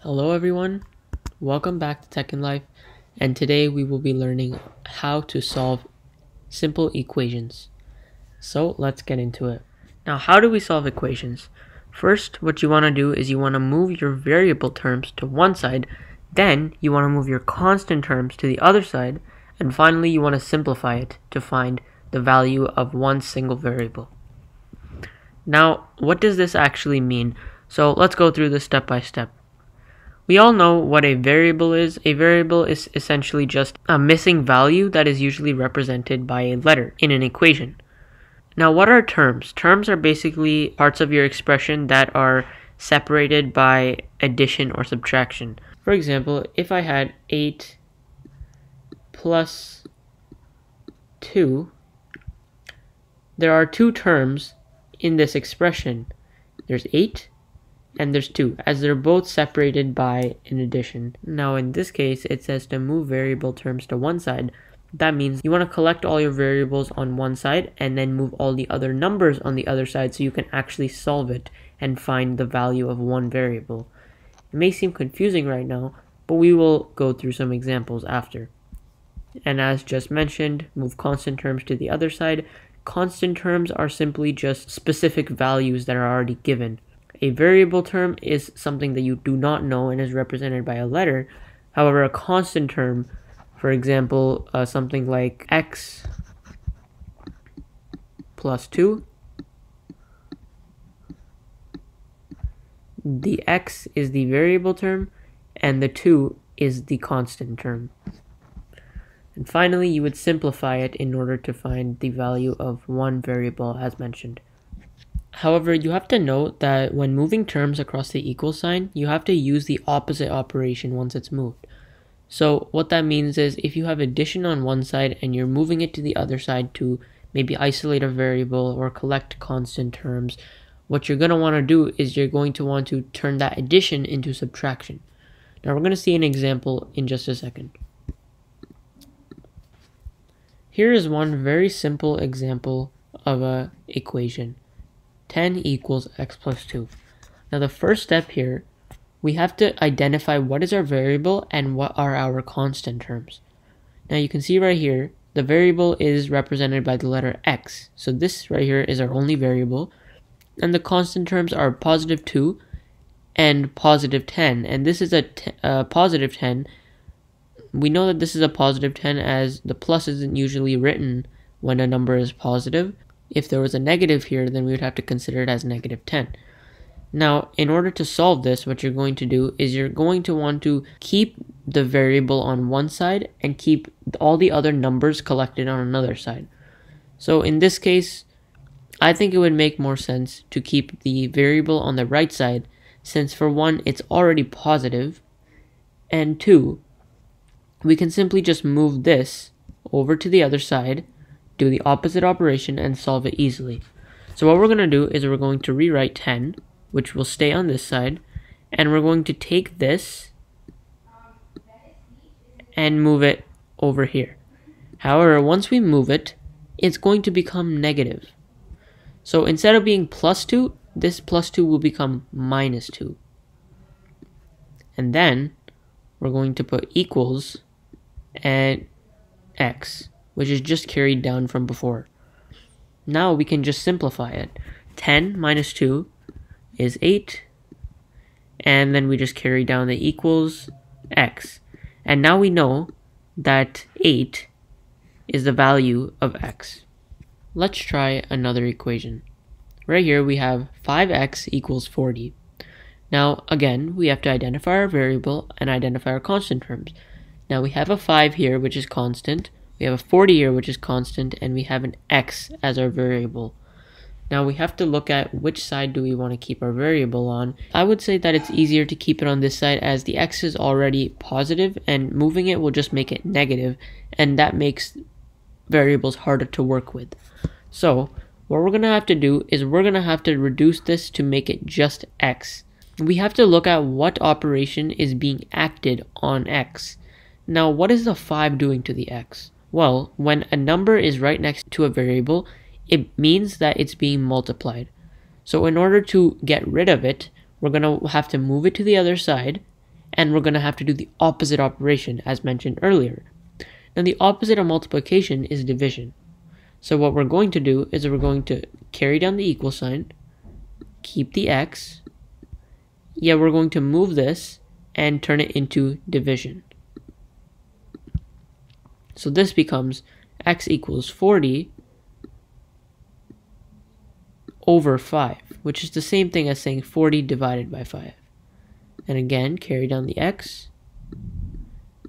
Hello everyone, welcome back to TekkinLife, and today we will be learning how to solve simple equations. So let's get into it. Now, how do we solve equations? First, what you want to do is you want to move your variable terms to one side, then you want to move your constant terms to the other side, and finally you want to simplify it to find the value of one single variable. Now, what does this actually mean? So let's go through this step by step. We all know what a variable is. A variable is essentially just a missing value that is usually represented by a letter in an equation. Now, what are terms? Terms are basically parts of your expression that are separated by addition or subtraction. For example, if I had 8 plus 2, there are two terms in this expression. There's 8 and there's 2, as they're both separated by an addition. Now in this case, it says to move variable terms to one side. That means you want to collect all your variables on one side and then move all the other numbers on the other side so you can actually solve it and find the value of one variable. It may seem confusing right now, but we will go through some examples after. And as just mentioned, move constant terms to the other side. Constant terms are simply just specific values that are already given. A variable term is something that you do not know and is represented by a letter. However, a constant term, for example, something like x plus 2, the x is the variable term and the 2 is the constant term. And finally, you would simplify it in order to find the value of one variable as mentioned. However, you have to note that when moving terms across the equal sign, you have to use the opposite operation once it's moved. So what that means is if you have addition on one side and you're moving it to the other side to maybe isolate a variable or collect constant terms, what you're going to want to do is you're going to want to turn that addition into subtraction. Now we're going to see an example in just a second. Here is one very simple example of an equation. 10 equals x plus 2. Now the first step here, we have to identify what is our variable and what are our constant terms. Now you can see right here, the variable is represented by the letter x. So this right here is our only variable. And the constant terms are positive 2 and positive 10. And this is a positive 10. We know that this is a positive 10 as the plus isn't usually written when a number is positive. If there was a negative here, then we would have to consider it as negative 10. Now, in order to solve this, what you're going to do is you're going to want to keep the variable on one side and keep all the other numbers collected on another side. So in this case, I think it would make more sense to keep the variable on the right side, since for one, it's already positive, and two, we can simply just move this over to the other side, do the opposite operation, and solve it easily. So what we're going to do is we're going to rewrite 10, which will stay on this side, and we're going to take this and move it over here. However, once we move it, it's going to become negative. So instead of being plus 2, this plus 2 will become minus 2. And then we're going to put equals and x, which is just carried down from before. Now we can just simplify it. 10 minus 2 is 8, and then we just carry down the equals x. And now we know that 8 is the value of x. Let's try another equation. Right here we have 5x equals 40. Now again, we have to identify our variable and identify our constant terms. Now we have a 5 here, which is constant. We have a 40 here, which is constant, and we have an x as our variable. Now we have to look at which side do we want to keep our variable on. I would say that it's easier to keep it on this side as the x is already positive, and moving it will just make it negative, and that makes variables harder to work with. So what we're going to have to do is we're going to have to reduce this to make it just x. We have to look at what operation is being acted on x. Now what is the 5 doing to the x? Well, when a number is right next to a variable, it means that it's being multiplied. So in order to get rid of it, we're going to have to move it to the other side and we're going to have to do the opposite operation as mentioned earlier. Now the opposite of multiplication is division. So what we're going to do is we're going to carry down the equal sign, keep the x, yeah, we're going to move this and turn it into division. So this becomes x equals 40 over 5, which is the same thing as saying 40 divided by 5. And again, carry down the x,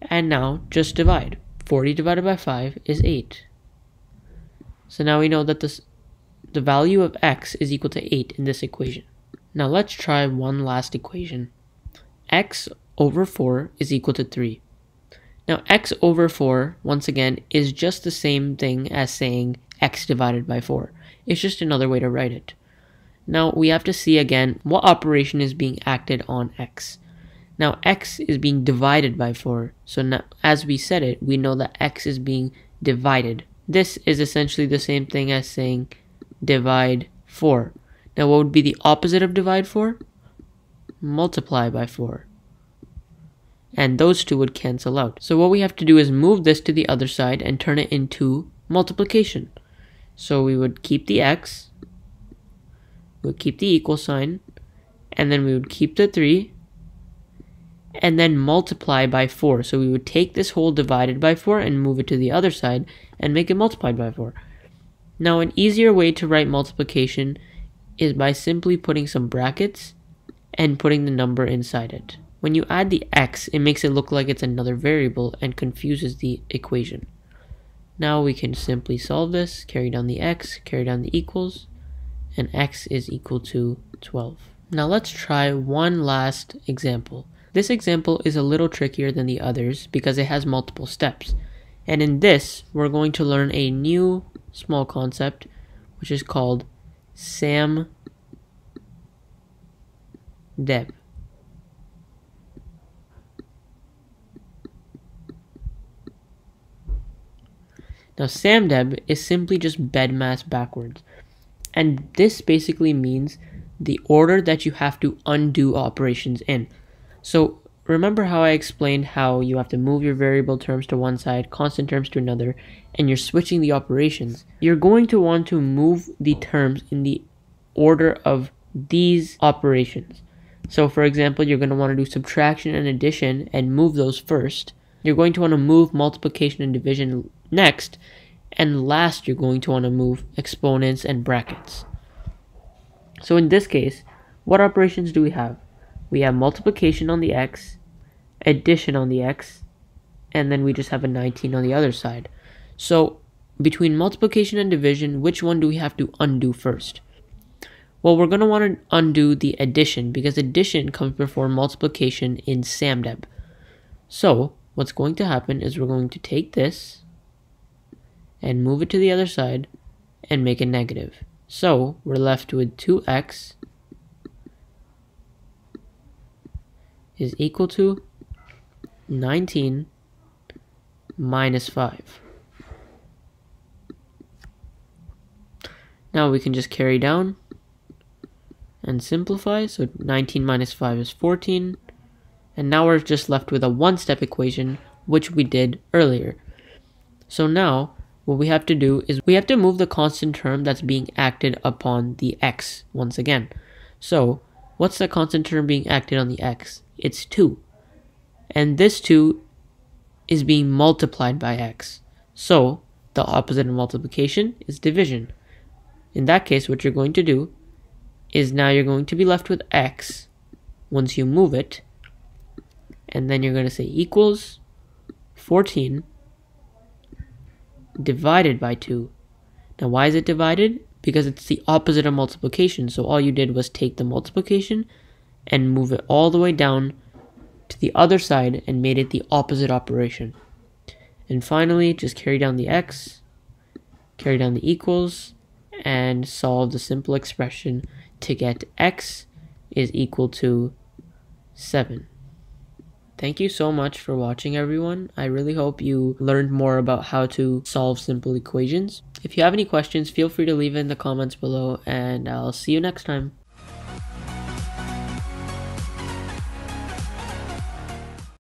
and now just divide. 40 divided by 5 is 8. So now we know that the value of x is equal to 8 in this equation. Now let's try one last equation. X over 4 is equal to 3. Now x over 4, once again, is just the same thing as saying x divided by 4. It's just another way to write it. Now we have to see again what operation is being acted on x. Now x is being divided by 4. So now, as we said it, we know that x is being divided. This is essentially the same thing as saying divide 4. Now what would be the opposite of divide 4? Multiply by 4. And those two would cancel out. So what we have to do is move this to the other side and turn it into multiplication. So we would keep the x, we would keep the equal sign, and then we would keep the 3, and then multiply by 4. So we would take this whole divided by 4 and move it to the other side and make it multiplied by 4. Now an easier way to write multiplication is by simply putting some brackets and putting the number inside it. When you add the x, it makes it look like it's another variable and confuses the equation. Now we can simply solve this, carry down the x, carry down the equals, and x is equal to 12. Now let's try one last example. This example is a little trickier than the others because it has multiple steps. And in this, we're going to learn a new small concept, which is called SAM Deb. Now SAMDEB is simply just BEDMAS backwards. And this basically means the order that you have to undo operations in. So remember how I explained how you have to move your variable terms to one side, constant terms to another, and you're switching the operations. You're going to want to move the terms in the order of these operations. So for example, you're going to want to do subtraction and addition and move those first. You're going to want to move multiplication and division next, and last you're going to want to move exponents and brackets. So in this case, what operations do we have? We have multiplication on the x, addition on the x, and then we just have a 19 on the other side. So between multiplication and division, which one do we have to undo first? Well, we're going to want to undo the addition because addition comes before multiplication in SAMDEB. So what's going to happen is we're going to take this and move it to the other side and make it negative. So we're left with 2x is equal to 19 minus 5. Now we can just carry down and simplify. So 19 minus 5 is 14. And now we're just left with a one-step equation, which we did earlier. So now what we have to do is we have to move the constant term that's being acted upon the x once again. So what's the constant term being acted on the x? It's 2. And this 2 is being multiplied by x. So the opposite of multiplication is division. In that case, what you're going to do is now you're going to be left with x once you move it. And then you're going to say equals 14 divided by 2. Now why is it divided? Because it's the opposite of multiplication. So all you did was take the multiplication and move it all the way down to the other side and made it the opposite operation. And finally, just carry down the x, carry down the equals, and solve the simple expression to get x is equal to 7. Thank you so much for watching, everyone. I really hope you learned more about how to solve simple equations. If you have any questions, feel free to leave it in the comments below, and I'll see you next time.